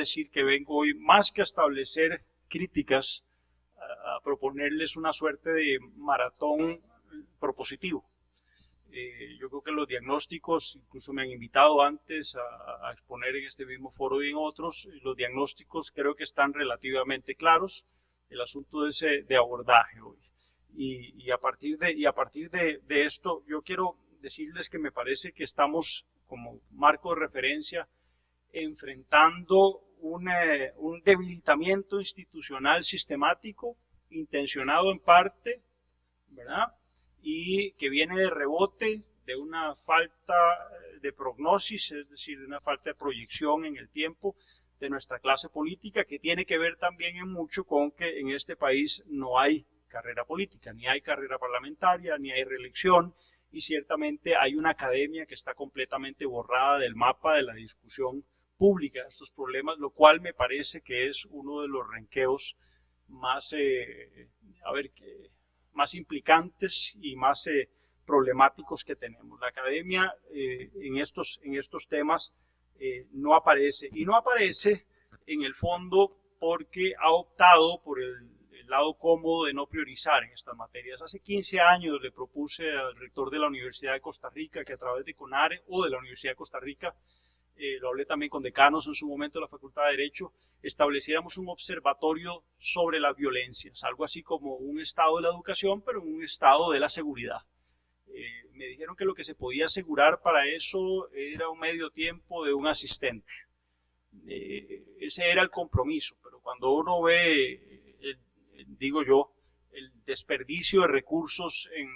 decir que vengo hoy más que a establecer críticas, a proponerles una suerte de maratón propositivo. Yo creo que los diagnósticos, incluso me han invitado antes a exponer en este mismo foro y en otros, los diagnósticos creo que están relativamente claros. El asunto es de abordaje hoy. Y a partir de esto, yo quiero decirles que me parece que estamos como marco de referencia enfrentando un debilitamiento institucional sistemático, intencionado en parte, ¿verdad? Y que viene de rebote de una falta de prognosis, es decir, de una falta de proyección en el tiempo de nuestra clase política, que tiene que ver también en mucho con que en este país no hay carrera política, ni hay carrera parlamentaria, ni hay reelección, y ciertamente hay una academia que está completamente borrada del mapa de la discusión pública de estos problemas, lo cual me parece que es uno de los renqueos más, más implicantes y más problemáticos que tenemos. La academia en estos temas no aparece, y no aparece en el fondo porque ha optado por el lado cómodo de no priorizar en estas materias. Hace 15 años le propuse al rector de la Universidad de Costa Rica que a través de CONARE o de la Universidad de Costa Rica, lo hablé también con decanos en su momento de la Facultad de Derecho, estableciéramos un observatorio sobre las violencias, algo así como un estado de la educación, pero un estado de la seguridad. Me dijeron que lo que se podía asegurar para eso era un medio tiempo de un asistente. Ese era el compromiso, pero cuando uno ve, digo yo, el desperdicio de recursos en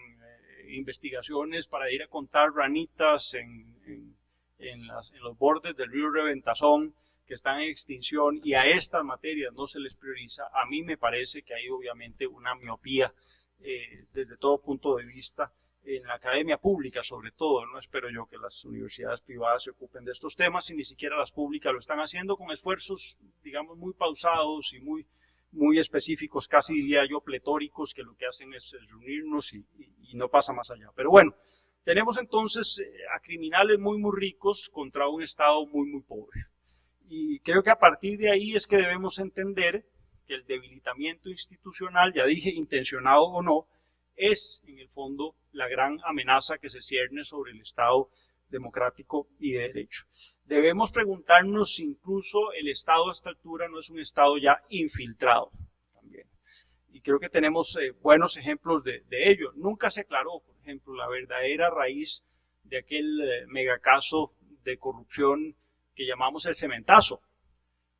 investigaciones para ir a contar ranitas en los bordes del río Reventazón que están en extinción, y a estas materias no se les prioriza, a mí me parece que hay obviamente una miopía desde todo punto de vista en la academia pública sobre todo. No espero yo que las universidades privadas se ocupen de estos temas, y ni siquiera las públicas lo están haciendo, con esfuerzos, digamos, muy pausados y muy específicos, casi diría yo pletóricos, que lo que hacen es reunirnos y no pasa más allá. Pero bueno, tenemos entonces a criminales muy ricos contra un Estado muy pobre. Y creo que a partir de ahí es que debemos entender que el debilitamiento institucional, ya dije, intencionado o no, es en el fondo la gran amenaza que se cierne sobre el Estado democrático y de derecho. Debemos preguntarnos si incluso el Estado a esta altura no es un Estado ya infiltrado también. Y creo que tenemos buenos ejemplos de ello. Nunca se aclaró, por ejemplo, la verdadera raíz de aquel megacaso de corrupción que llamamos el cementazo,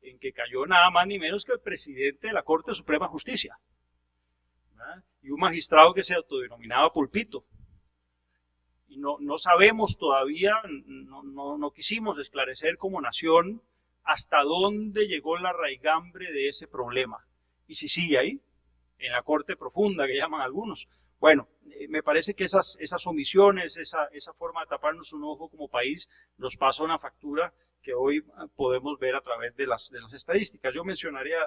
en que cayó nada más ni menos que el presidente de la Corte Suprema de Justicia, ¿verdad? Y un magistrado que se autodenominaba Pulpito. Y no sabemos todavía, no quisimos esclarecer como nación hasta dónde llegó la raigambre de ese problema. Y si sigue ahí, en la corte profunda que llaman algunos. Bueno, me parece que esas omisiones, esa forma de taparnos un ojo como país, nos pasa una factura que hoy podemos ver a través de las estadísticas. Yo mencionaría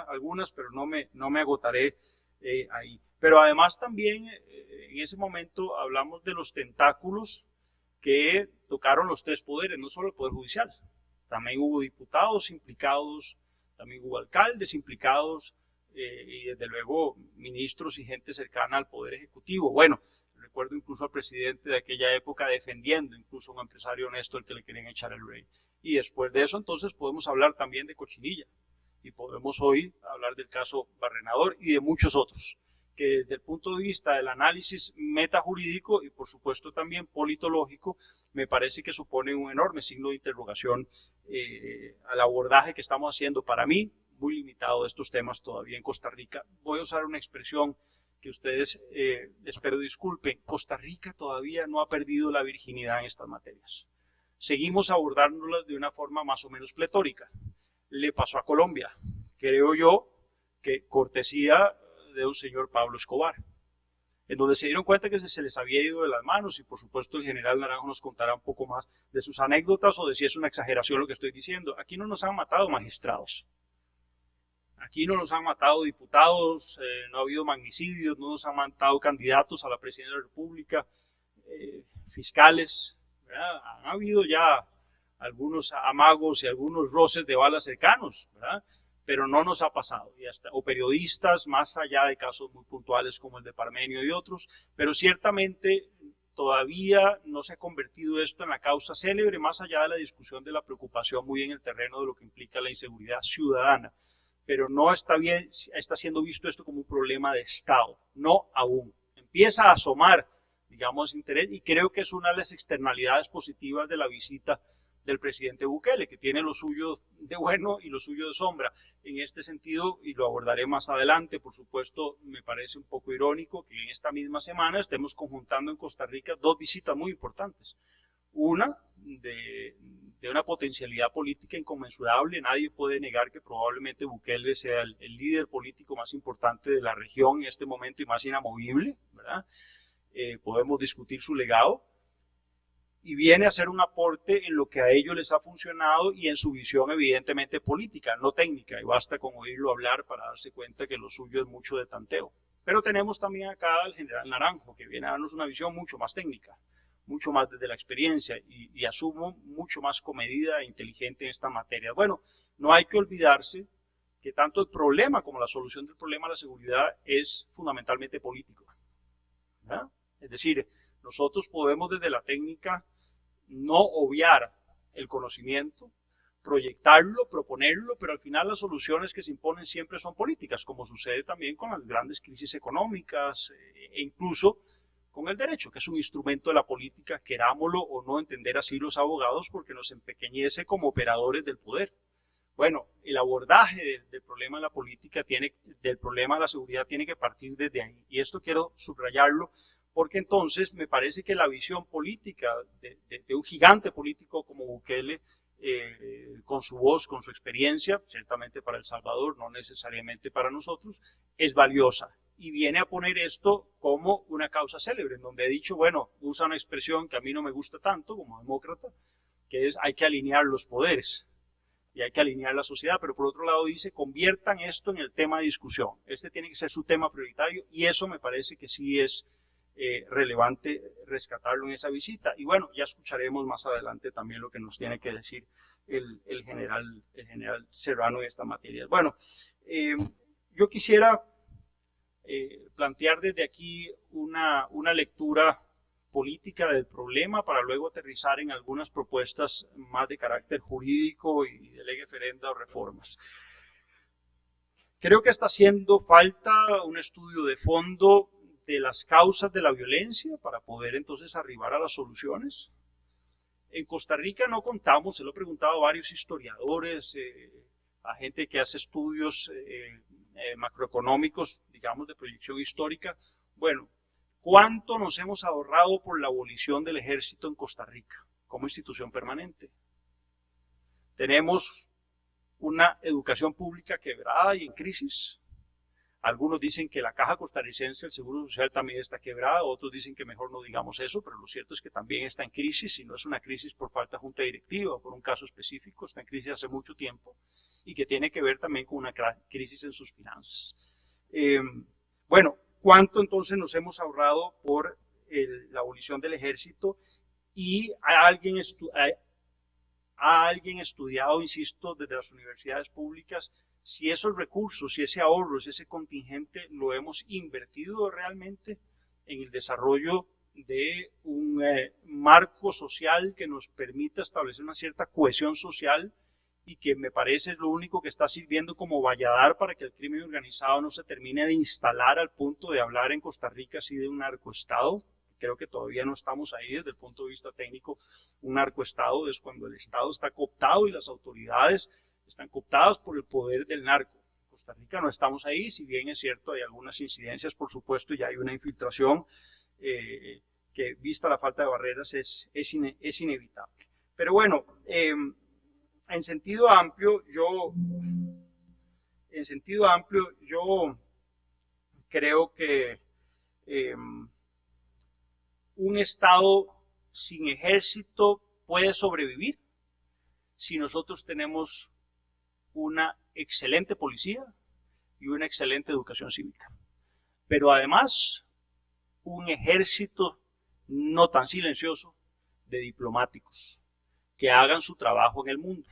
algunas, pero no me agotaré ahí. Pero además también en ese momento hablamos de los tentáculos que tocaron los tres poderes, no solo el Poder Judicial. También hubo diputados implicados, también hubo alcaldes implicados, y desde luego ministros y gente cercana al Poder Ejecutivo. Bueno, recuerdo incluso al presidente de aquella época defendiendo incluso a un empresario honesto al que le querían echar el rey. Y después de eso entonces podemos hablar también de cochinilla, y podemos hoy hablar del caso Barrenador y de muchos otros, que desde el punto de vista del análisis metajurídico y por supuesto también politológico, me parece que supone un enorme signo de interrogación al abordaje que estamos haciendo, para mí muy limitado, de estos temas todavía en Costa Rica. Voy a usar una expresión que ustedes espero disculpen. Costa Rica todavía no ha perdido la virginidad en estas materias. Seguimos abordándolas de una forma más o menos pletórica. Le pasó a Colombia, creo yo, que cortesía de un señor Pablo Escobar, en donde se dieron cuenta que se les había ido de las manos, y por supuesto el general Naranjo nos contará un poco más de sus anécdotas o de si es una exageración lo que estoy diciendo. Aquí no nos han matado magistrados, aquí no nos han matado diputados, no ha habido magnicidios, no nos han matado candidatos a la presidencia de la República, fiscales, ¿verdad? Han habido ya algunos amagos y algunos roces de balas cercanos, ¿verdad? Pero no nos ha pasado, o periodistas, más allá de casos muy puntuales como el de Parmenio y otros, pero ciertamente todavía no se ha convertido esto en la causa célebre, más allá de la discusión de la preocupación muy en el terreno de lo que implica la inseguridad ciudadana, pero no está siendo visto esto como un problema de Estado, no aún. Empieza a asomar, digamos, interés, y creo que es una de las externalidades positivas de la visita del presidente Bukele, que tiene lo suyo de bueno y lo suyo de sombra. En este sentido, y lo abordaré más adelante, por supuesto, me parece un poco irónico que en esta misma semana estemos conjuntando en Costa Rica dos visitas muy importantes. Una de una potencialidad política inconmensurable. Nadie puede negar que probablemente Bukele sea el líder político más importante de la región en este momento y más inamovible, ¿verdad? Podemos discutir su legado, y viene a hacer un aporte en lo que a ellos les ha funcionado y en su visión evidentemente política, no técnica, y basta con oírlo hablar para darse cuenta que lo suyo es mucho de tanteo. Pero tenemos también acá al general Naranjo, que viene a darnos una visión mucho más técnica, mucho más desde la experiencia y asumo mucho más comedida e inteligente en esta materia. Bueno, no hay que olvidarse que tanto el problema como la solución del problema de la seguridad es fundamentalmente político, ¿verdad? Es decir, nosotros podemos desde la técnica no obviar el conocimiento, proyectarlo, proponerlo, pero al final las soluciones que se imponen siempre son políticas, como sucede también con las grandes crisis económicas e incluso con el derecho, que es un instrumento de la política, querámoslo o no entender así los abogados, porque nos empequeñece como operadores del poder. Bueno, el abordaje del problema de la política, del problema de la seguridad, tiene que partir desde ahí. Y esto quiero subrayarlo, porque entonces me parece que la visión política de un gigante político como Bukele, con su voz, con su experiencia, ciertamente para El Salvador, no necesariamente para nosotros, es valiosa. Y viene a poner esto como una causa célebre, en donde he dicho, bueno, usa una expresión que a mí no me gusta tanto como demócrata, que es hay que alinear los poderes y hay que alinear la sociedad, pero por otro lado dice, conviertan esto en el tema de discusión. Este tiene que ser su tema prioritario y eso me parece que sí es relevante rescatarlo en esa visita. Y bueno, ya escucharemos más adelante también lo que nos tiene que decir el general Serrano en esta materia. Bueno, yo quisiera plantear desde aquí una lectura política del problema para luego aterrizar en algunas propuestas más de carácter jurídico y de lege ferenda o reformas. Creo que está haciendo falta un estudio de fondo de las causas de la violencia para poder entonces arribar a las soluciones. En Costa Rica no contamos, se lo he preguntado a varios historiadores, a gente que hace estudios macroeconómicos, digamos, de proyección histórica. Bueno, ¿cuánto nos hemos ahorrado por la abolición del ejército en Costa Rica como institución permanente? Tenemos una educación pública quebrada y en crisis. Algunos dicen que la caja costarricense, el Seguro Social, también está quebrada, otros dicen que mejor no digamos eso, pero lo cierto es que también está en crisis, y no es una crisis por falta de junta directiva o por un caso específico, está en crisis hace mucho tiempo y que tiene que ver también con una crisis en sus finanzas. Bueno, ¿cuánto entonces nos hemos ahorrado por la abolición del ejército? Y ¿ha alguien estudiado, insisto, desde las universidades públicas, si esos recursos, si ese ahorro, si ese contingente lo hemos invertido realmente en el desarrollo de un marco social que nos permita establecer una cierta cohesión social y que me parece es lo único que está sirviendo como valladar para que el crimen organizado no se termine de instalar al punto de hablar en Costa Rica así de un narcoestado? Creo que todavía no estamos ahí desde el punto de vista técnico. Un narcoestado es cuando el Estado está cooptado y las autoridades están cooptadas por el poder del narco. En Costa Rica no estamos ahí, si bien es cierto hay algunas incidencias, por supuesto, y hay una infiltración que, vista la falta de barreras, es inevitable. Pero bueno, en sentido amplio, yo creo que un Estado sin ejército puede sobrevivir si nosotros tenemos una excelente policía y una excelente educación cívica. Pero además, un ejército no tan silencioso de diplomáticos, que hagan su trabajo en el mundo.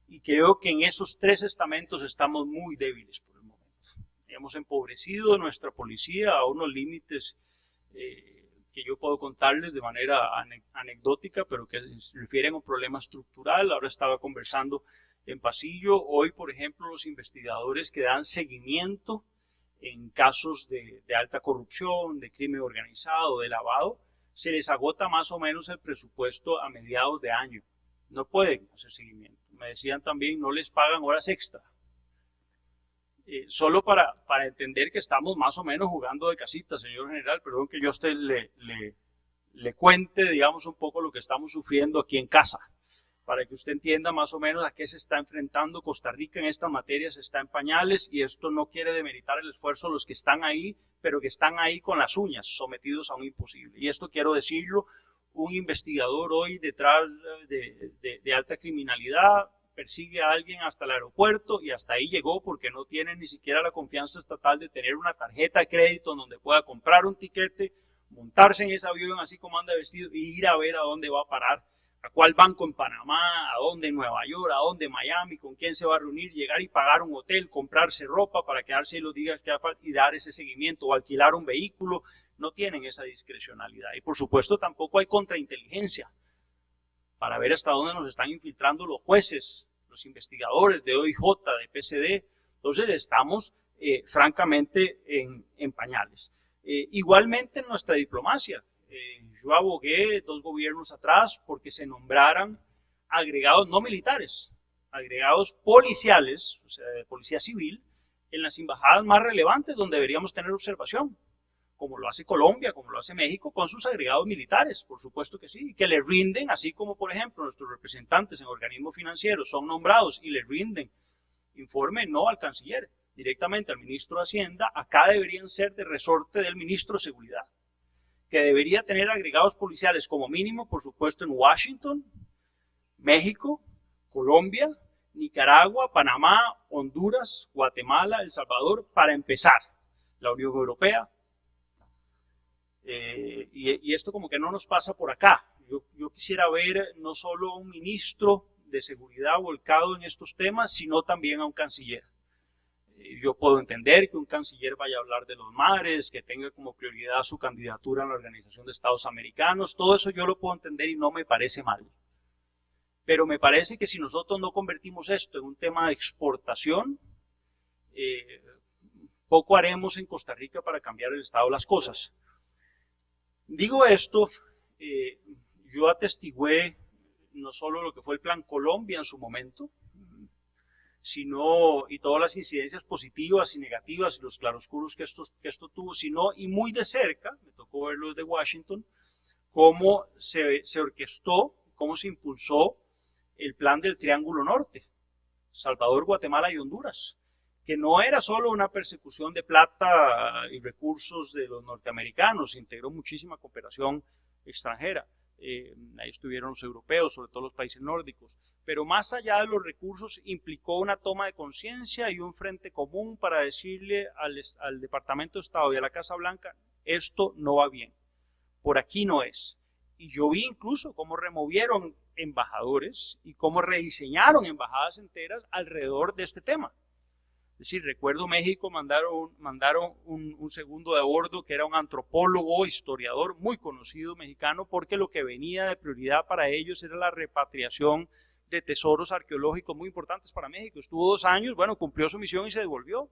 Y creo que en esos tres estamentos estamos muy débiles por el momento. Hemos empobrecido nuestra policía a unos límites que yo puedo contarles de manera anecdótica, pero que se refieren a un problema estructural. Ahora estaba conversando en pasillo. Hoy, por ejemplo, los investigadores que dan seguimiento en casos de alta corrupción, de crimen organizado, de lavado, se les agota más o menos el presupuesto a mediados de año. No pueden hacer seguimiento. Me decían también, no les pagan horas extra. Solo para entender que estamos más o menos jugando de casita, señor general, perdón que yo a usted le cuente, digamos, un poco lo que estamos sufriendo aquí en casa, para que usted entienda más o menos a qué se está enfrentando Costa Rica en estas materias. Está en pañales, y esto no quiere demeritar el esfuerzo de los que están ahí, pero que están ahí con las uñas, sometidos a un imposible. Y esto quiero decirlo, un investigador hoy detrás de alta criminalidad persigue a alguien hasta el aeropuerto, y hasta ahí llegó porque no tiene ni siquiera la confianza estatal de tener una tarjeta de crédito donde pueda comprar un tiquete, montarse en ese avión así como anda vestido y ir a ver a dónde va a parar, a cuál banco en Panamá, a dónde en Nueva York, a dónde en Miami, con quién se va a reunir, llegar y pagar un hotel, comprarse ropa para quedarse ahí los días que haga falta y dar ese seguimiento, o alquilar un vehículo. No tienen esa discrecionalidad. Y por supuesto tampoco hay contrainteligencia para ver hasta dónde nos están infiltrando los jueces, los investigadores de OIJ, de PCD. Entonces estamos francamente en pañales. Igualmente en nuestra diplomacia. Yo abogué 2 gobiernos atrás porque se nombraran agregados no militares, agregados policiales, o sea, de policía civil, en las embajadas más relevantes donde deberíamos tener observación, como lo hace Colombia, como lo hace México, con sus agregados militares, por supuesto que sí, y que le rinden, así como por ejemplo nuestros representantes en organismos financieros son nombrados y le rinden informe no al canciller, directamente al ministro de Hacienda. Acá deberían ser de resorte del ministro de Seguridad, que debería tener agregados policiales como mínimo, por supuesto, en Washington, México, Colombia, Nicaragua, Panamá, Honduras, Guatemala, El Salvador, para empezar, la Unión Europea. Y esto como que no nos pasa por acá. Yo quisiera ver no solo a un ministro de seguridad volcado en estos temas, sino también a un canciller. Yo puedo entender que un canciller vaya a hablar de los mares, que tenga como prioridad su candidatura en la Organización de Estados Americanos. Todo eso yo lo puedo entender y no me parece mal. Pero me parece que si nosotros no convertimos esto en un tema de exportación, poco haremos en Costa Rica para cambiar el estado de las cosas. Digo esto, yo atestigué no solo lo que fue el Plan Colombia en su momento, sino, y todas las incidencias positivas y negativas y los claroscuros que esto tuvo, sino, y muy de cerca, me tocó verlo desde Washington, cómo se orquestó, cómo se impulsó el plan del Triángulo Norte, Salvador, Guatemala y Honduras, que no era solo una persecución de plata y recursos de los norteamericanos, se integró muchísima cooperación extranjera. Ahí estuvieron los europeos, sobre todo los países nórdicos, pero más allá de los recursos implicó una toma de conciencia y un frente común para decirle al Departamento de Estado y a la Casa Blanca, esto no va bien, por aquí no es. Y yo vi incluso cómo removieron embajadores y cómo rediseñaron embajadas enteras alrededor de este tema. Es decir, recuerdo México mandaron un segundo de a bordo que era un antropólogo, historiador muy conocido mexicano, porque lo que venía de prioridad para ellos era la repatriación de tesoros arqueológicos muy importantes para México. Estuvo 2 años, bueno, cumplió su misión y se devolvió.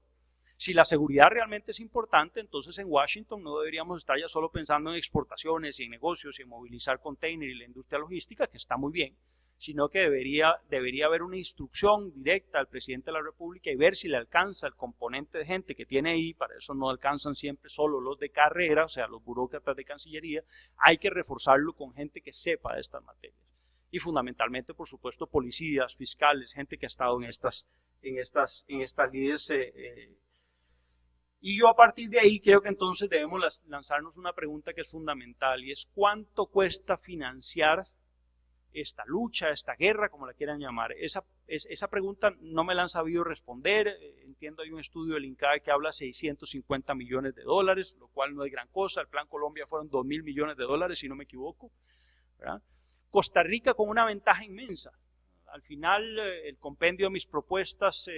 Si la seguridad realmente es importante, entonces en Washington no deberíamos estar ya solo pensando en exportaciones y en negocios y en movilizar container y la industria logística, que está muy bien, sino que debería haber una instrucción directa al presidente de la República y ver si le alcanza el componente de gente que tiene ahí. Para eso no alcanzan siempre solo los de carrera, o sea, los burócratas de Cancillería. Hay que reforzarlo con gente que sepa de estas materias. Y fundamentalmente, por supuesto, policías, fiscales, gente que ha estado en estas lides. Y yo a partir de ahí creo que entonces debemos lanzarnos una pregunta que es fundamental, y es ¿cuánto cuesta financiar esta lucha, esta guerra, como la quieran llamar? Esa pregunta no me la han sabido responder. Entiendo, hay un estudio del INCAE que habla de 650 millones de dólares, lo cual no es gran cosa. El Plan Colombia fueron 2.000 millones de dólares, si no me equivoco, ¿verdad? Costa Rica con una ventaja inmensa. Al final, el compendio de mis propuestas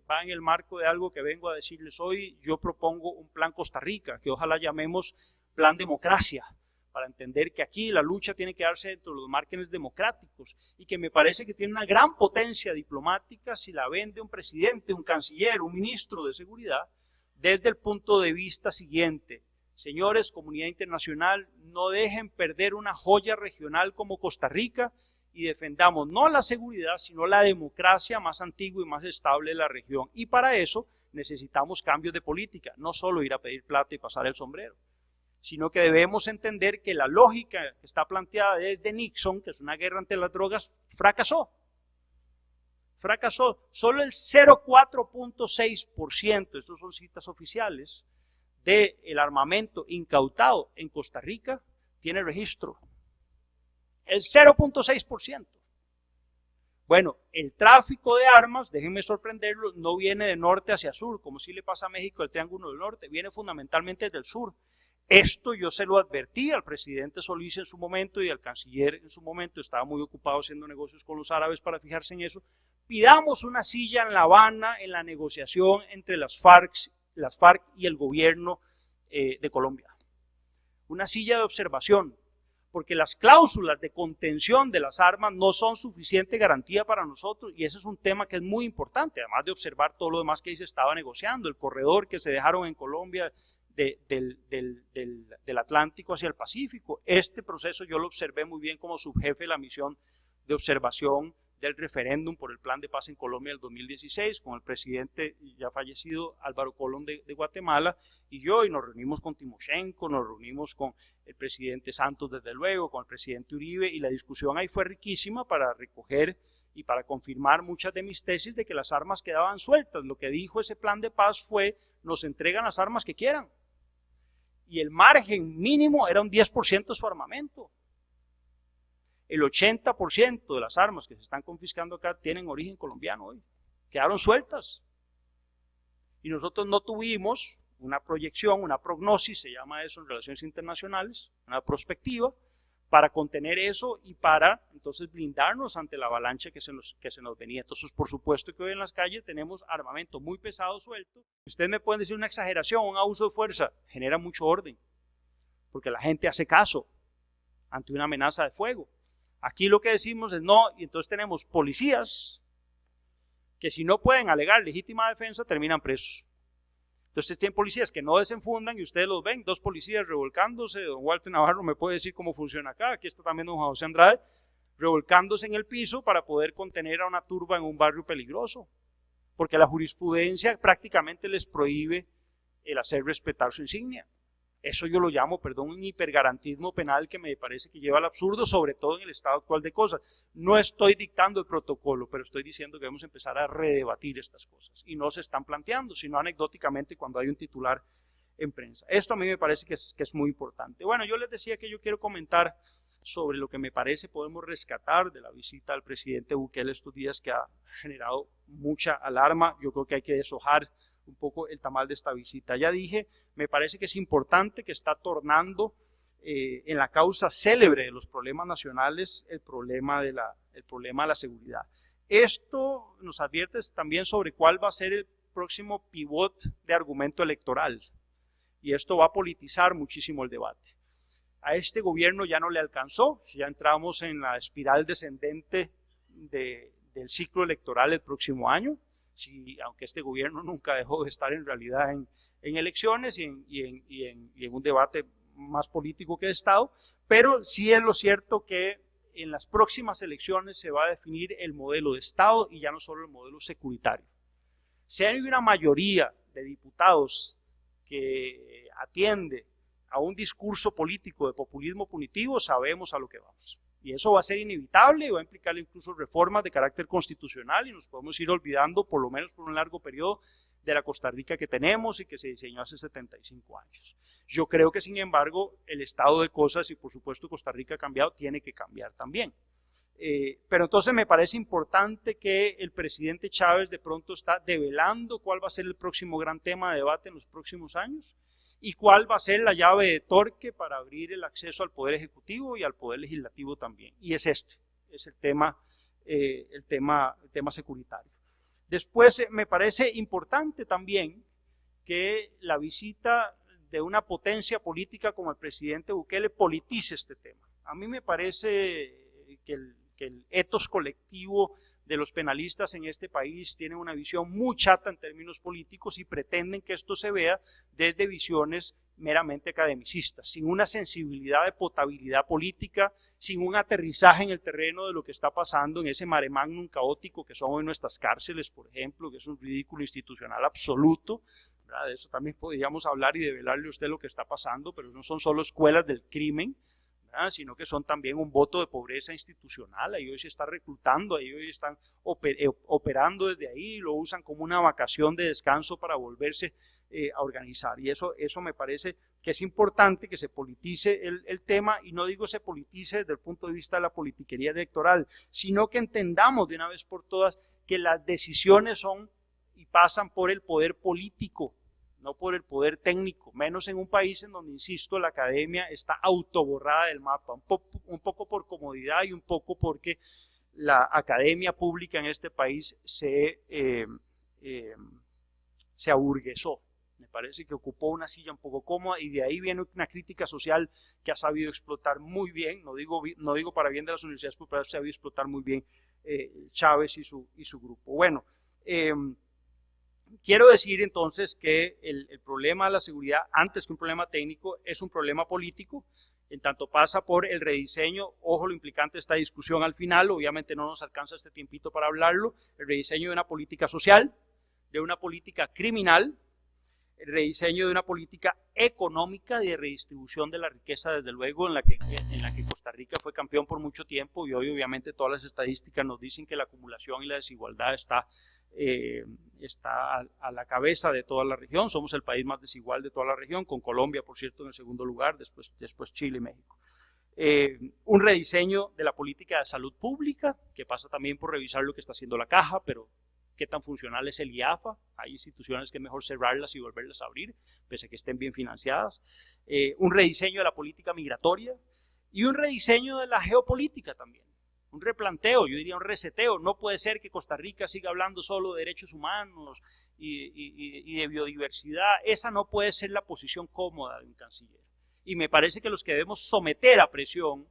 va en el marco de algo que vengo a decirles hoy. Yo propongo un plan Costa Rica, que ojalá llamemos plan democracia, para entender que aquí la lucha tiene que darse dentro de los márgenes democráticos y que me parece que tiene una gran potencia diplomática si la vende un presidente, un canciller, un ministro de seguridad, desde el punto de vista siguiente. Señores, comunidad internacional, no dejen perder una joya regional como Costa Rica y defendamos no la seguridad, sino la democracia más antigua y más estable de la región. Y para eso necesitamos cambios de política, no solo ir a pedir plata y pasar el sombrero, sino que debemos entender que la lógica que está planteada desde Nixon, que es una guerra ante las drogas, fracasó. Solo el 0,4.6%, estos son citas oficiales, del armamento incautado en Costa Rica tiene registro. El 0,6%. Bueno, el tráfico de armas, déjenme sorprenderlos, no viene de norte hacia sur, como sí le pasa a México el Triángulo del Norte, viene fundamentalmente del sur. Esto yo se lo advertí al presidente Solís en su momento y al canciller en su momento, estaba muy ocupado haciendo negocios con los árabes para fijarse en eso. Pidamos una silla en La Habana en la negociación entre las FARC y el gobierno de Colombia. Una silla de observación, porque las cláusulas de contención de las armas no son suficiente garantía para nosotros y ese es un tema que es muy importante, además de observar todo lo demás que ahí se estaba negociando, el corredor que se dejaron en Colombia del Atlántico hacia el Pacífico. Este proceso yo lo observé muy bien como subjefe de la misión de observación del referéndum por el plan de paz en Colombia del 2016 con el presidente ya fallecido Álvaro Colón de Guatemala y yo, y nos reunimos con Timoshenko, nos reunimos con el presidente Santos desde luego, con el presidente Uribe, y la discusión ahí fue riquísima para recoger y para confirmar muchas de mis tesis de que las armas quedaban sueltas. Lo que dijo ese plan de paz fue: nos entregan las armas que quieran, y el margen mínimo era un 10% de su armamento. El 80% de las armas que se están confiscando acá tienen origen colombiano hoy, quedaron sueltas. Y nosotros no tuvimos una proyección, una prognosis, se llama eso en relaciones internacionales, una prospectiva, para contener eso y para entonces blindarnos ante la avalancha que se nos venía. Entonces, por supuesto que hoy en las calles tenemos armamento muy pesado suelto. Ustedes me pueden decir una exageración, un abuso de fuerza, genera mucho orden, porque la gente hace caso ante una amenaza de fuego. Aquí lo que decimos es no, y entonces tenemos policías que si no pueden alegar legítima defensa terminan presos. Entonces tienen policías que no desenfundan y ustedes los ven, dos policías revolcándose. Don Walter Navarro me puede decir cómo funciona acá, aquí está también don José Andrade, revolcándose en el piso para poder contener a una turba en un barrio peligroso, porque la jurisprudencia prácticamente les prohíbe el hacer respetar su insignia. Eso yo lo llamo, un hipergarantismo penal que me parece que lleva al absurdo, sobre todo en el estado actual de cosas. No estoy dictando el protocolo, pero estoy diciendo que debemos empezar a redebatir estas cosas. Y no se están planteando, sino anecdóticamente cuando hay un titular en prensa. Esto a mí me parece que es muy importante. Bueno, yo les decía que yo quiero comentar sobre lo que me parece podemos rescatar de la visita al presidente Bukele estos días, que ha generado mucha alarma. Yo creo que hay que deshojar un poco el tamal de esta visita. Ya dije, me parece que es importante que está tornando en la causa célebre de los problemas nacionales el problema de la seguridad. Esto nos advierte también sobre cuál va a ser el próximo pivot de argumento electoral, y esto va a politizar muchísimo el debate. A este gobierno ya no le alcanzó, ya entramos en la espiral descendente del ciclo electoral el próximo año. Sí, aunque este gobierno nunca dejó de estar en realidad en elecciones y en un debate más político que de Estado, pero sí es lo cierto que en las próximas elecciones se va a definir el modelo de Estado y ya no solo el modelo securitario. Si hay una mayoría de diputados que atiende a un discurso político de populismo punitivo, sabemos a lo que vamos. Y eso va a ser inevitable y va a implicar incluso reformas de carácter constitucional y nos podemos ir olvidando, por lo menos por un largo periodo, de la Costa Rica que tenemos y que se diseñó hace 75 años. Yo creo que, sin embargo, el estado de cosas, y por supuesto Costa Rica ha cambiado, tiene que cambiar también. Pero entonces me parece importante que el presidente Chávez de pronto está develando cuál va a ser el próximo gran tema de debate en los próximos años, y cuál va a ser la llave de torque para abrir el acceso al Poder Ejecutivo y al Poder Legislativo también. Y es el tema securitario. Después me parece importante también que la visita de una potencia política como el presidente Bukele politice este tema. A mí me parece que el ethos colectivo de los penalistas en este país tienen una visión muy chata en términos políticos y pretenden que esto se vea desde visiones meramente academicistas, sin una sensibilidad de potabilidad política, sin un aterrizaje en el terreno de lo que está pasando en ese mare magnum caótico que son hoy nuestras cárceles, por ejemplo, que es un ridículo institucional absoluto. ¿Verdad? De eso también podríamos hablar y develarle a usted lo que está pasando, pero no son solo escuelas del crimen, sino que son también un voto de pobreza institucional. Ahí hoy se está reclutando, ahí hoy están operando desde ahí, lo usan como una vacación de descanso para volverse a organizar, y eso me parece que es importante que se politice el tema, y no digo se politice desde el punto de vista de la politiquería electoral, sino que entendamos de una vez por todas que las decisiones son y pasan por el poder político, no por el poder técnico, menos en un país en donde, insisto, la academia está autoborrada del mapa, un poco por comodidad y un poco porque la academia pública en este país se aburguesó. Me parece que ocupó una silla un poco cómoda, y de ahí viene una crítica social que ha sabido explotar muy bien, no digo para bien de las universidades, pero ha sabido explotar muy bien Chávez y su grupo. Bueno, quiero decir entonces que el problema de la seguridad, antes que un problema técnico, es un problema político, en tanto pasa por el rediseño, ojo lo implicante de esta discusión al final, obviamente no nos alcanza este tiempito para hablarlo, el rediseño de una política social, de una política criminal, el rediseño de una política económica de redistribución de la riqueza, desde luego, en la que Costa Rica fue campeón por mucho tiempo, y hoy obviamente todas las estadísticas nos dicen que la acumulación y la desigualdad está a la cabeza de toda la región. Somos el país más desigual de toda la región, con Colombia, por cierto, en el segundo lugar, después Chile y México. Un rediseño de la política de salud pública, que pasa también por revisar lo que está haciendo la Caja, pero qué tan funcional es el IAFA. Hay instituciones que es mejor cerrarlas y volverlas a abrir, pese a que estén bien financiadas. Un rediseño de la política migratoria y un rediseño de la geopolítica también. Un replanteo, yo diría un reseteo. No puede ser que Costa Rica siga hablando solo de derechos humanos y de biodiversidad. Esa no puede ser la posición cómoda de un canciller. Y me parece que los que debemos someter a presión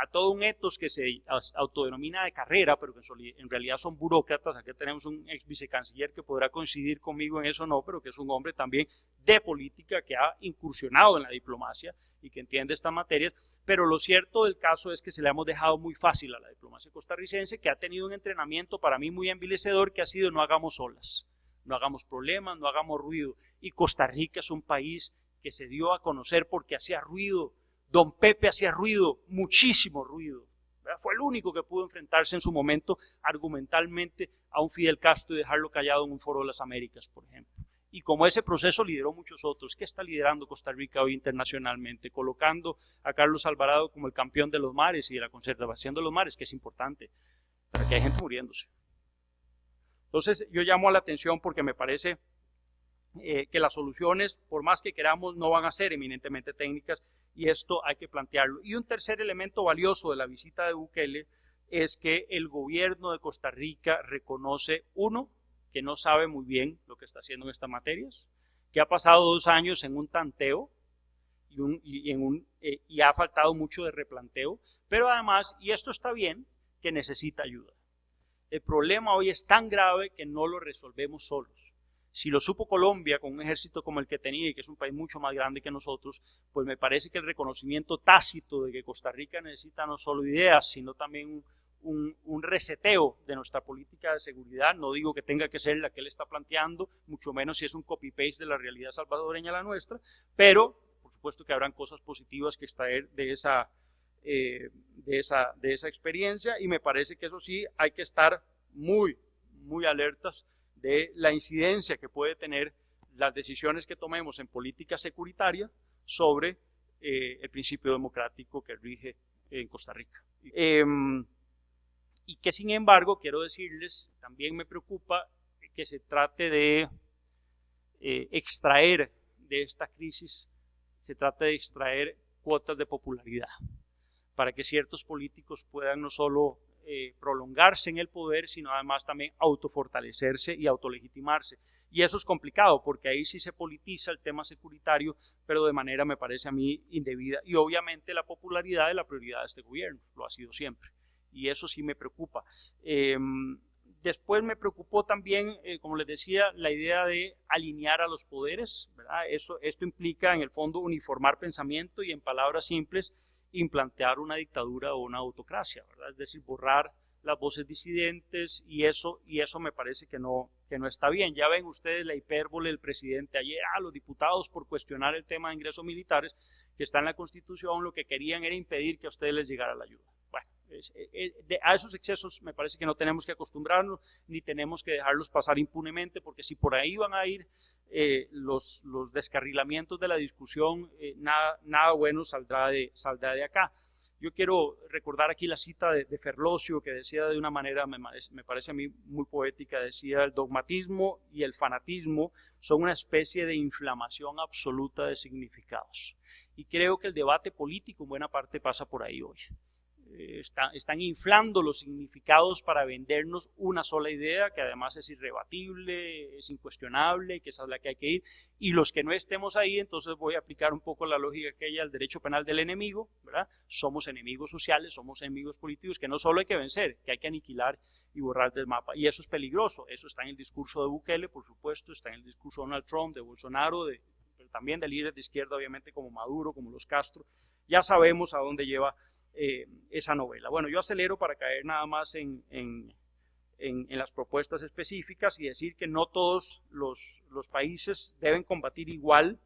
a todo un ethos que se autodenomina de carrera, pero que en realidad son burócratas. Aquí tenemos un ex vicecanciller que podrá coincidir conmigo en eso, no, pero que es un hombre también de política, que ha incursionado en la diplomacia y que entiende estas materias. Pero lo cierto del caso es que se le hemos dejado muy fácil a la diplomacia costarricense, que ha tenido un entrenamiento para mí muy envilecedor, que ha sido: no hagamos olas, no hagamos problemas, no hagamos ruido. Y Costa Rica es un país que se dio a conocer porque hacía ruido. Don Pepe hacía ruido, muchísimo ruido. ¿Verdad? Fue el único que pudo enfrentarse en su momento argumentalmente a un Fidel Castro y dejarlo callado en un foro de las Américas, por ejemplo. Y como ese proceso lideró muchos otros. ¿Qué está liderando Costa Rica hoy internacionalmente? Colocando a Carlos Alvarado como el campeón de los mares y de la conservación de los mares, que es importante, pero que hay gente muriéndose. Entonces yo llamo a la atención porque me parece que las soluciones, por más que queramos, no van a ser eminentemente técnicas, y esto hay que plantearlo. Y un tercer elemento valioso de la visita de Bukele es que el gobierno de Costa Rica reconoce, uno, que no sabe muy bien lo que está haciendo en estas materias, que ha pasado 2 años en un tanteo y ha faltado mucho de replanteo, pero además, y esto está bien, que necesita ayuda. El problema hoy es tan grave que no lo resolvemos solos. Si lo supo Colombia con un ejército como el que tenía, y que es un país mucho más grande que nosotros, pues me parece que el reconocimiento tácito de que Costa Rica necesita no solo ideas, sino también un reseteo de nuestra política de seguridad. No digo que tenga que ser la que él está planteando, mucho menos si es un copy-paste de la realidad salvadoreña a la nuestra, pero por supuesto que habrán cosas positivas que extraer de esa experiencia, y me parece que eso sí, hay que estar muy, muy alertas de la incidencia que puede tener las decisiones que tomemos en política securitaria sobre el principio democrático que rige en Costa Rica. Y que sin embargo, quiero decirles, también me preocupa que se trate de extraer de esta crisis se trata de extraer cuotas de popularidad para que ciertos políticos puedan no solo prolongarse en el poder, sino además también autofortalecerse y autolegitimarse. Y eso es complicado, porque ahí sí se politiza el tema securitario, pero de manera, me parece a mí, indebida. Y obviamente la popularidad es la prioridad de este gobierno, lo ha sido siempre. Y eso sí me preocupa. Después me preocupó también, como les decía, la idea de alinear a los poderes, ¿verdad? Esto implica, en el fondo, uniformar pensamiento y, en palabras simples, implantear una dictadura o una autocracia, ¿verdad? Es decir, borrar las voces disidentes, y eso me parece que no está bien. Ya ven ustedes la hipérbole del presidente ayer, los diputados, por cuestionar el tema de ingresos militares que está en la Constitución, lo que querían era impedir que a ustedes les llegara la ayuda. Bueno, a esos excesos me parece que no tenemos que acostumbrarnos, ni tenemos que dejarlos pasar impunemente, porque si por ahí van a ir los descarrilamientos de la discusión, nada bueno saldrá de acá. Yo quiero recordar aquí la cita de Ferlosio, que decía de una manera, me parece a mí muy poética, decía: el dogmatismo y el fanatismo son una especie de inflamación absoluta de significados. Y creo que el debate político en buena parte pasa por ahí hoy. Están inflando los significados para vendernos una sola idea, que además es irrebatible, es incuestionable, que esa es la que hay que ir, y los que no estemos ahí, entonces voy a aplicar un poco la lógica aquella del derecho penal del enemigo, ¿verdad? Somos enemigos sociales, somos enemigos políticos que no solo hay que vencer, que hay que aniquilar y borrar del mapa, y eso es peligroso. Eso está en el discurso de Bukele, por supuesto, está en el discurso de Donald Trump, de Bolsonaro, pero también de líderes de izquierda, obviamente, como Maduro, como los Castro. Ya sabemos a dónde lleva esa novela. Bueno, yo acelero para caer nada más en las propuestas específicas y decir que no todos los países deben combatir igual.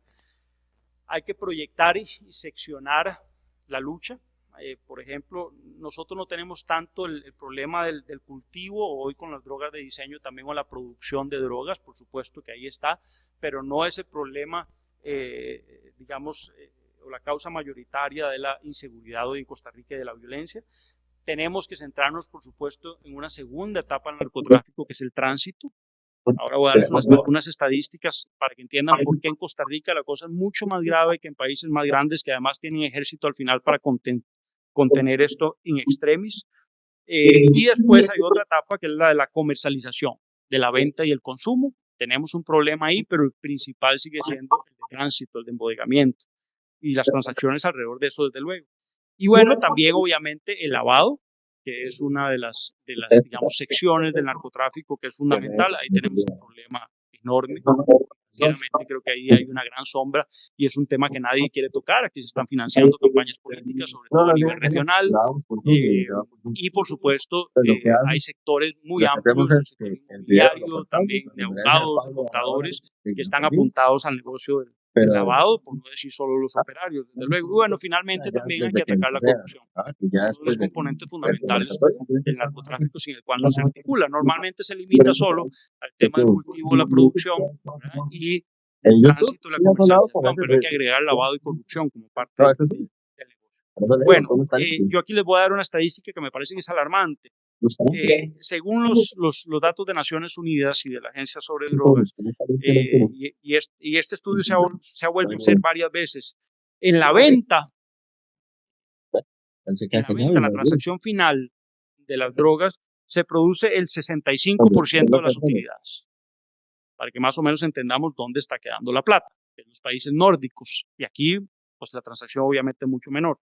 Hay que proyectar y seccionar la lucha. Por ejemplo, nosotros no tenemos tanto el problema del cultivo, hoy con las drogas de diseño, también con la producción de drogas, por supuesto que ahí está, pero no es el problema, digamos, o la causa mayoritaria de la inseguridad hoy en Costa Rica y de la violencia. Tenemos que centrarnos, por supuesto, en una segunda etapa del narcotráfico, que es el tránsito. Ahora voy a darles unas estadísticas para que entiendan por qué en Costa Rica la cosa es mucho más grave que en países más grandes, que además tienen ejército al final para contener esto in extremis. Y después hay otra etapa, que es la de la comercialización, de la venta y el consumo. Tenemos un problema ahí, pero el principal sigue siendo el de tránsito, el de embodegamiento, y las transacciones alrededor de eso, desde luego. Y bueno, también obviamente el lavado, que es una de las digamos, secciones del narcotráfico que es fundamental. Ahí tenemos un problema enorme. Sinceramente creo que ahí hay una gran sombra y es un tema que nadie quiere tocar. Aquí se están financiando campañas políticas, sobre todo a nivel regional, y por supuesto hay sectores muy amplios, el sector inmobiliario, también de abogados, de contadores, que están apuntados al negocio del lavado, por no decir solo los operarios, desde luego. Y bueno, finalmente también hay que atacar la corrupción, uno de los componentes fundamentales del narcotráfico, sin el cual no se articula. Normalmente se limita solo al tema del cultivo, la producción, ¿verdad? Y el tránsito, la comercialización, pero hay que agregar lavado y corrupción como parte del negocio. Bueno, yo aquí les voy a dar una estadística que me parece que es alarmante. Según los datos de Naciones Unidas y de la Agencia sobre Drogas, y este estudio se ha vuelto a hacer varias veces, en la venta, en la transacción final de las drogas, se produce el 65% de las utilidades, para que más o menos entendamos dónde está quedando la plata, en los países nórdicos, y aquí pues la transacción obviamente es mucho menor.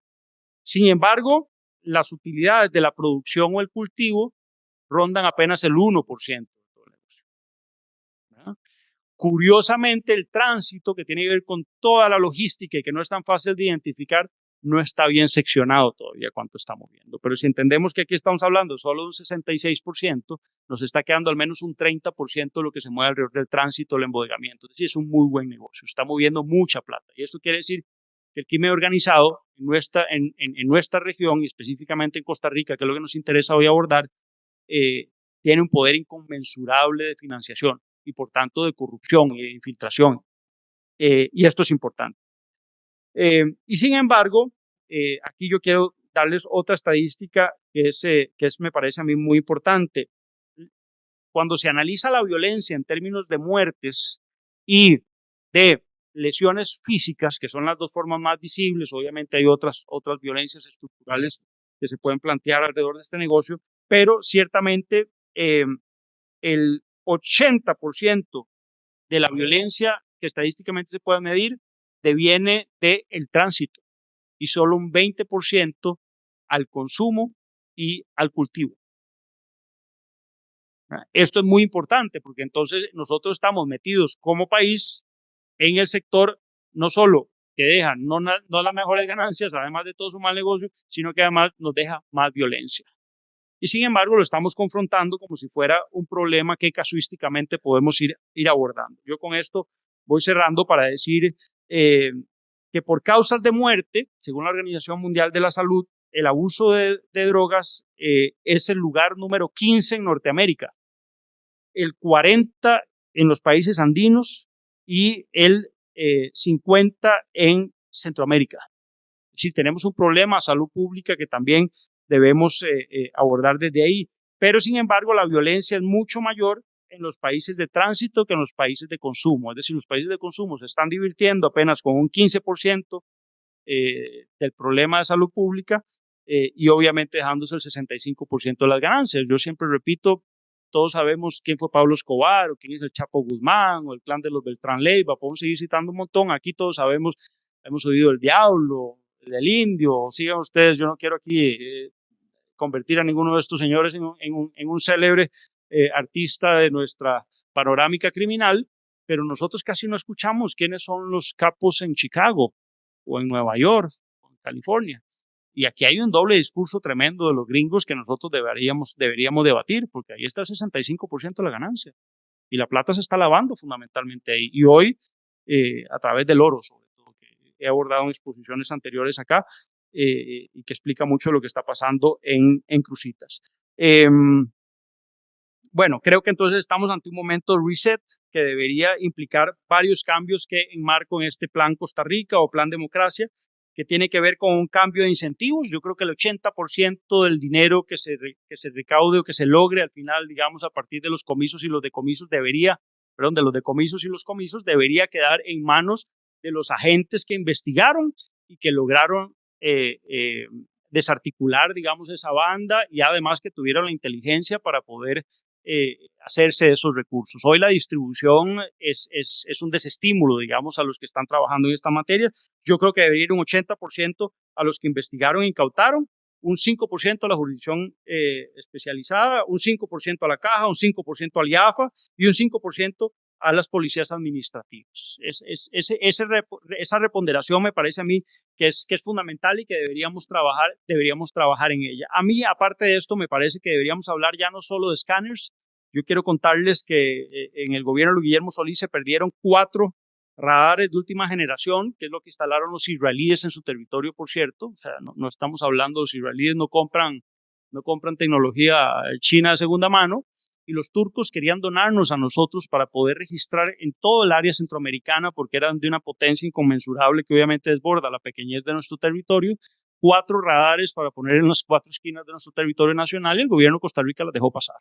Sin embargo, las utilidades de la producción o el cultivo rondan apenas el 1% de todo el negocio, ¿verdad? Curiosamente, el tránsito, que tiene que ver con toda la logística y que no es tan fácil de identificar, no está bien seccionado todavía cuánto está moviendo. Pero si entendemos que aquí estamos hablando solo de un 66%, nos está quedando al menos un 30% de lo que se mueve alrededor del tránsito, el embodegamiento. Es decir, es un muy buen negocio, está moviendo mucha plata. Y eso quiere decir que el crimen organizado en nuestra región, y específicamente en Costa Rica, que es lo que nos interesa hoy abordar, tiene un poder inconmensurable de financiación y por tanto de corrupción y de infiltración. Y esto es importante. Y sin embargo, aquí yo quiero darles otra estadística que me parece a mí muy importante. Cuando se analiza la violencia en términos de muertes y de lesiones físicas, que son las dos formas más visibles. Obviamente hay otras violencias estructurales que se pueden plantear alrededor de este negocio, pero ciertamente el 80% de la violencia que estadísticamente se puede medir deviene del tránsito y solo un 20% al consumo y al cultivo. Esto es muy importante porque entonces nosotros estamos metidos como país en el sector no solo que deja no las mejores ganancias, además de todo su mal negocio, sino que además nos deja más violencia. Y sin embargo lo estamos confrontando como si fuera un problema que casuísticamente podemos ir abordando. Yo con esto voy cerrando para decir que por causas de muerte, según la Organización Mundial de la Salud, el abuso de drogas es el lugar número 15 en Norteamérica, el 40 en los países andinos y el 50 en Centroamérica. Es decir, tenemos un problema de salud pública que también debemos abordar desde ahí. Pero, sin embargo, la violencia es mucho mayor en los países de tránsito que en los países de consumo. Es decir, los países de consumo se están divirtiendo apenas con un 15% del problema de salud pública y obviamente dejándose el 65% de las ganancias. Yo siempre repito, todos sabemos quién fue Pablo Escobar, o quién es el Chapo Guzmán, o el clan de los Beltrán Leiva, podemos seguir citando un montón. Aquí todos sabemos, hemos oído el Diablo, del Indio, sigan ustedes, yo no quiero aquí convertir a ninguno de estos señores en un célebre artista de nuestra panorámica criminal, pero nosotros casi no escuchamos quiénes son los capos en Chicago, o en Nueva York, o en California. Y aquí hay un doble discurso tremendo de los gringos que nosotros deberíamos debatir, porque ahí está el 65% de la ganancia. Y la plata se está lavando fundamentalmente ahí. Y hoy, a través del oro, sobre todo, que he abordado en exposiciones anteriores acá, y que explica mucho de lo que está pasando en Cruzitas. Bueno, creo que entonces estamos ante un momento de reset que debería implicar varios cambios que enmarco en este plan Costa Rica o plan democracia, que tiene que ver con un cambio de incentivos. Yo creo que el 80% del dinero que se recaude o que se logre al final, digamos, a partir de los comisos y los decomisos de los decomisos y los comisos debería quedar en manos de los agentes que investigaron y que lograron desarticular, digamos, esa banda y además que tuvieron la inteligencia para poder hacerse de esos recursos. Hoy la distribución es un desestímulo, digamos, a los que están trabajando en esta materia. Yo creo que debería ir un 80% a los que investigaron e incautaron, un 5% a la jurisdicción especializada, un 5% a la caja, un 5% al IAFA y un 5% a las policías administrativas. Esa reponderación me parece a mí que es fundamental y que deberíamos trabajar en ella. A mí, aparte de esto, me parece que deberíamos hablar ya no solo de escáneres. Yo quiero contarles que en el gobierno de Guillermo Solís se perdieron 4 radares de última generación, que es lo que instalaron los israelíes en su territorio, por cierto. O sea, no estamos hablando, los israelíes no compran tecnología china de segunda mano, y los turcos querían donarnos a nosotros para poder registrar en todo el área centroamericana, porque eran de una potencia inconmensurable que obviamente desborda la pequeñez de nuestro territorio, 4 radares para poner en las 4 esquinas de nuestro territorio nacional, y el gobierno de Costa Rica las dejó pasar.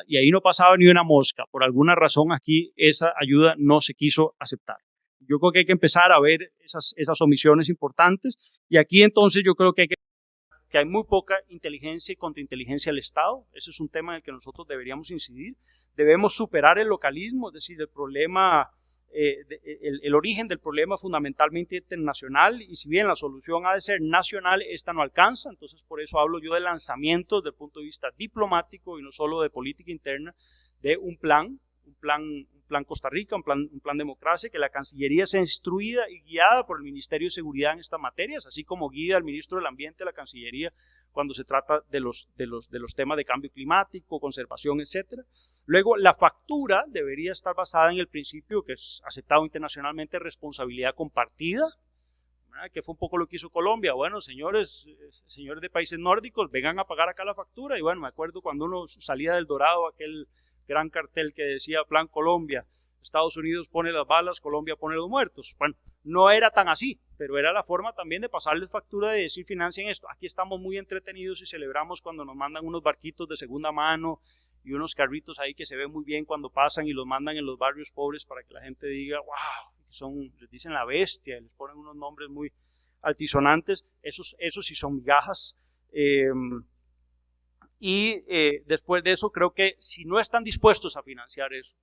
Y ahí no pasaba ni una mosca. Por alguna razón aquí esa ayuda no se quiso aceptar. Yo creo que hay que empezar a ver esas omisiones importantes, y aquí entonces yo creo que hay muy poca inteligencia y contrainteligencia del Estado. Ese es un tema en el que nosotros deberíamos incidir. Debemos superar el localismo, es decir, el problema, el origen del problema fundamentalmente internacional, y si bien la solución ha de ser nacional, esta no alcanza. Entonces, por eso hablo yo de lanzamiento desde el punto de vista diplomático y no solo de política interna, de un plan Costa Rica, un plan democracia, que la Cancillería sea instruida y guiada por el Ministerio de Seguridad en estas materias, así como guía al Ministro del Ambiente, la Cancillería, cuando se trata de los temas de cambio climático, conservación, etc. Luego, la factura debería estar basada en el principio que es aceptado internacionalmente, responsabilidad compartida, que fue un poco lo que hizo Colombia. Bueno, señores de países nórdicos, vengan a pagar acá la factura. Y bueno, me acuerdo cuando uno salía del Dorado, aquel gran cartel que decía Plan Colombia, Estados Unidos pone las balas, Colombia pone los muertos. Bueno, no era tan así, pero era la forma también de pasarles factura, de decir financien esto. Aquí estamos muy entretenidos y celebramos cuando nos mandan unos barquitos de segunda mano y unos carritos ahí que se ven muy bien cuando pasan y los mandan en los barrios pobres para que la gente diga, wow, les dicen la bestia, les ponen unos nombres muy altisonantes, esos sí son migajas. Después de eso, creo que si no están dispuestos a financiar eso,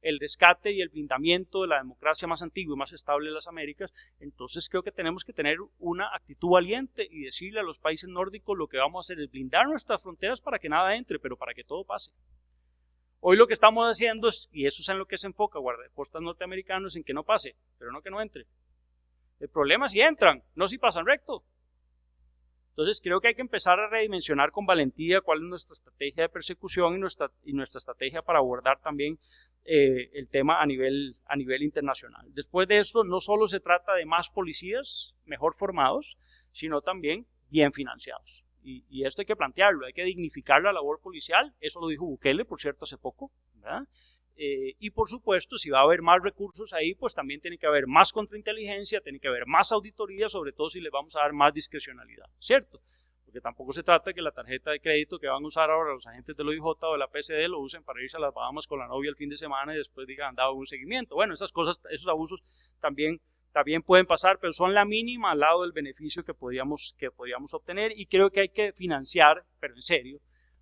el rescate y el blindamiento de la democracia más antigua y más estable de las Américas, entonces creo que tenemos que tener una actitud valiente y decirle a los países nórdicos: lo que vamos a hacer es blindar nuestras fronteras para que nada entre, pero para que todo pase. Hoy lo que estamos haciendo es, y eso es en lo que se enfoca guardacostas norteamericanos, en que no pase, pero no que no entre. El problema es si entran, no si pasan recto. Entonces creo que hay que empezar a redimensionar con valentía cuál es nuestra estrategia de persecución y nuestra estrategia para abordar también el tema a nivel internacional. Después de esto, no solo se trata de más policías mejor formados, sino también bien financiados. Y esto hay que plantearlo, hay que dignificar la labor policial, eso lo dijo Bukele, por cierto, hace poco, ¿verdad? Y por supuesto, si va a haber más recursos ahí, pues también tiene que haber más contrainteligencia, tiene que haber más auditoría, sobre todo si les vamos a dar más discrecionalidad, ¿cierto? Porque tampoco se trata de que la tarjeta de crédito que van a usar ahora los agentes del OIJ o de la PCD lo usen para irse a las Bahamas con la novia el fin de semana y después digan: han dado un seguimiento. Bueno, esas cosas, esos abusos también pueden pasar, pero son la mínima al lado del beneficio que podríamos obtener, y creo que hay que financiar, pero en serio,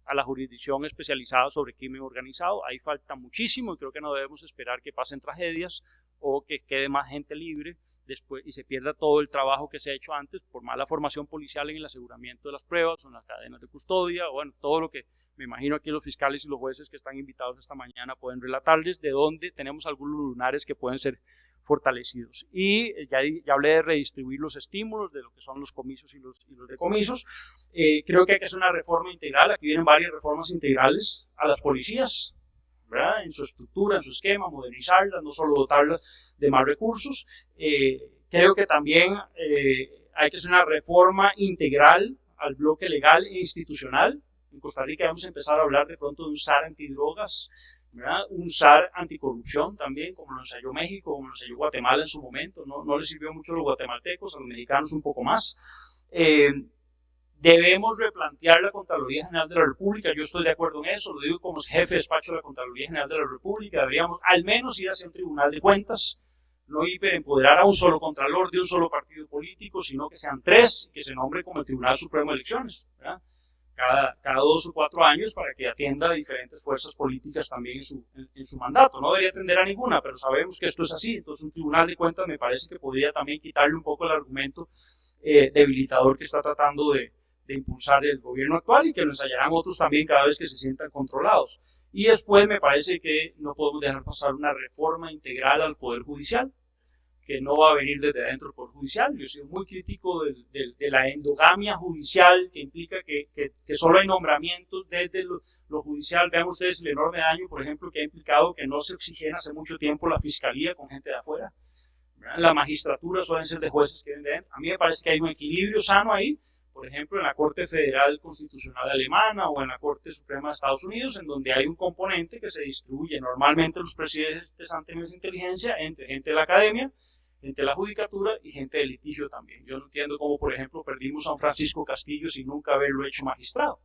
a la jurisdicción especializada sobre crimen organizado. Ahí falta muchísimo y creo que no debemos esperar que pasen tragedias o que quede más gente libre después y se pierda todo el trabajo que se ha hecho antes por mala formación policial en el aseguramiento de las pruebas o en las cadenas de custodia, o bueno, todo lo que me imagino aquí los fiscales y los jueces que están invitados esta mañana pueden relatarles, de dónde tenemos algunos lunares que pueden ser fortalecidos. Y ya hablé de redistribuir los estímulos, de lo que son los comicios y los decomisos. Creo que hay que hacer una reforma integral. Aquí vienen varias reformas integrales a las policías, ¿verdad? En su estructura, en su esquema, modernizarlas, no solo dotarlas de más recursos. Creo que también hay que hacer una reforma integral al bloque legal e institucional. En Costa Rica vamos a empezar a hablar de pronto de un SAR antidrogas, ¿verdad? Un SAR anticorrupción también, como lo ensayó México, como lo ensayó Guatemala en su momento. No les sirvió mucho a los guatemaltecos, a los mexicanos un poco más. Debemos replantear la Contraloría General de la República. Yo estoy de acuerdo en eso, lo digo como jefe de despacho de la Contraloría General de la República. Deberíamos al menos ir hacia un tribunal de cuentas, no hiperempoderar a un solo contralor de un solo partido político, sino que sean 3, que se nombre como el Tribunal Supremo de Elecciones, ¿verdad? Cada 2 o 4 años, para que atienda a diferentes fuerzas políticas también en su mandato. No debería atender a ninguna, pero sabemos que esto es así. Entonces un tribunal de cuentas me parece que podría también quitarle un poco el argumento debilitador que está tratando de impulsar el gobierno actual, y que lo ensayarán otros también cada vez que se sientan controlados. Y después me parece que no podemos dejar pasar una reforma integral al Poder Judicial, que no va a venir desde adentro del Poder Judicial. Yo soy muy crítico de la endogamia judicial, que implica que solo hay nombramientos desde lo judicial. Vean ustedes el enorme daño, por ejemplo, que ha implicado que no se oxigena hace mucho tiempo la fiscalía con gente de afuera. La magistratura suelen ser de jueces que vienen de dentro. A mí me parece que hay un equilibrio sano ahí, por ejemplo, en la Corte Federal Constitucional Alemana o en la Corte Suprema de Estados Unidos, en donde hay un componente que se distribuye normalmente los presidentes ante de inteligencia entre gente de la academia, gente de la judicatura y gente de litigio también. Yo no entiendo cómo, por ejemplo, perdimos a un Francisco Castillo sin nunca haberlo hecho magistrado.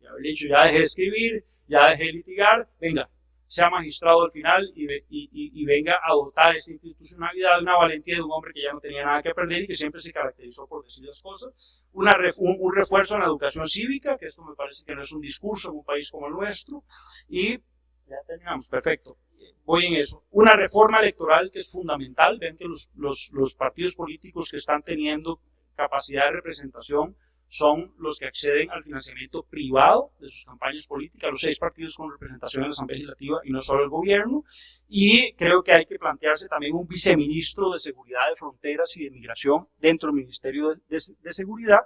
Y haberle dicho: ya dejé de escribir, ya dejé de litigar, venga, sea magistrado al final y venga a dotar esta institucionalidad de una valentía de un hombre que ya no tenía nada que perder y que siempre se caracterizó por decir las cosas. Un refuerzo en la educación cívica, que esto me parece que no es un discurso en un país como el nuestro. Y ya terminamos, perfecto. Voy en eso. Una reforma electoral que es fundamental. Ven que los partidos políticos que están teniendo capacidad de representación son los que acceden al financiamiento privado de sus campañas políticas, los 6 partidos con representación en la Asamblea Legislativa y no solo el gobierno. Y creo que hay que plantearse también un viceministro de Seguridad de Fronteras y de Migración dentro del Ministerio de Seguridad.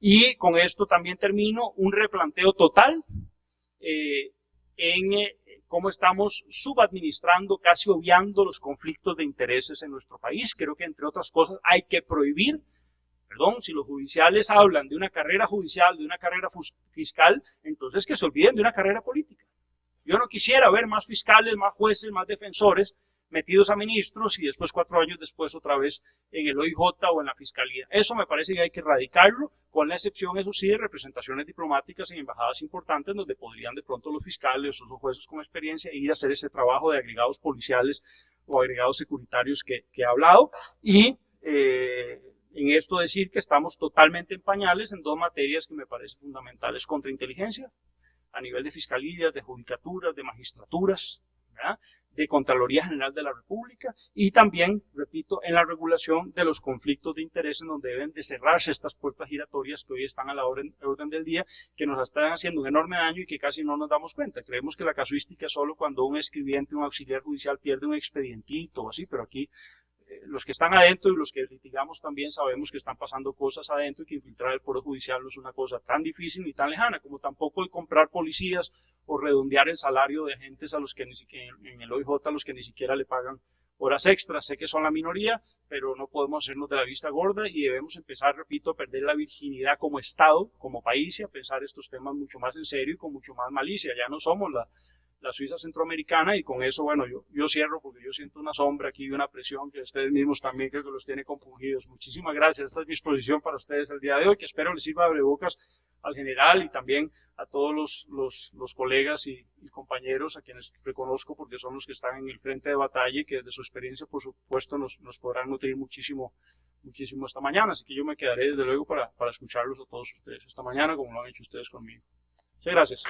Y con esto también termino, un replanteo total en cómo estamos subadministrando, casi obviando los conflictos de intereses en nuestro país. Creo que, entre otras cosas, hay que prohibir, si los judiciales hablan de una carrera judicial, de una carrera fiscal, entonces que se olviden de una carrera política. Yo no quisiera ver más fiscales, más jueces, más defensores metidos a ministros y después 4 años después otra vez en el OIJ o en la Fiscalía. Eso me parece que hay que erradicarlo, con la excepción, eso sí, de representaciones diplomáticas en embajadas importantes donde podrían de pronto los fiscales o los jueces con experiencia ir a hacer ese trabajo de agregados policiales o agregados securitarios que he hablado. Y en esto decir que estamos totalmente en pañales en 2 materias que me parecen fundamentales: contrainteligencia a nivel de fiscalías, de judicaturas, de magistraturas, ¿verdad?, de Contraloría General de la República, y también, repito, en la regulación de los conflictos de interés, en donde deben de cerrarse estas puertas giratorias que hoy están a la orden del día, que nos están haciendo un enorme daño y que casi no nos damos cuenta. Creemos que la casuística es solo cuando un escribiente, un auxiliar judicial pierde un expedientito o así, pero aquí los que están adentro y los que litigamos también sabemos que están pasando cosas adentro y que infiltrar el Poder Judicial no es una cosa tan difícil ni tan lejana, como tampoco el comprar policías o redondear el salario de agentes a los que ni siquiera, en el OIJ, a los que ni siquiera le pagan horas extras. Sé que son la minoría, pero no podemos hacernos de la vista gorda y debemos empezar, repito, a perder la virginidad como Estado, como país, y a pensar estos temas mucho más en serio y con mucho más malicia. Ya no somos la Suiza centroamericana, y con eso, bueno, yo cierro porque yo siento una sombra aquí y una presión que ustedes mismos también creo que los tiene compungidos. Muchísimas gracias. Esta es mi exposición para ustedes el día de hoy, que espero les sirva de abrebocas al general y también a todos los colegas y compañeros a quienes reconozco porque son los que están en el frente de batalla y que de su experiencia, por supuesto, nos podrán nutrir muchísimo esta mañana. Así que yo me quedaré desde luego para escucharlos a todos ustedes esta mañana, como lo han hecho ustedes conmigo. Muchas gracias.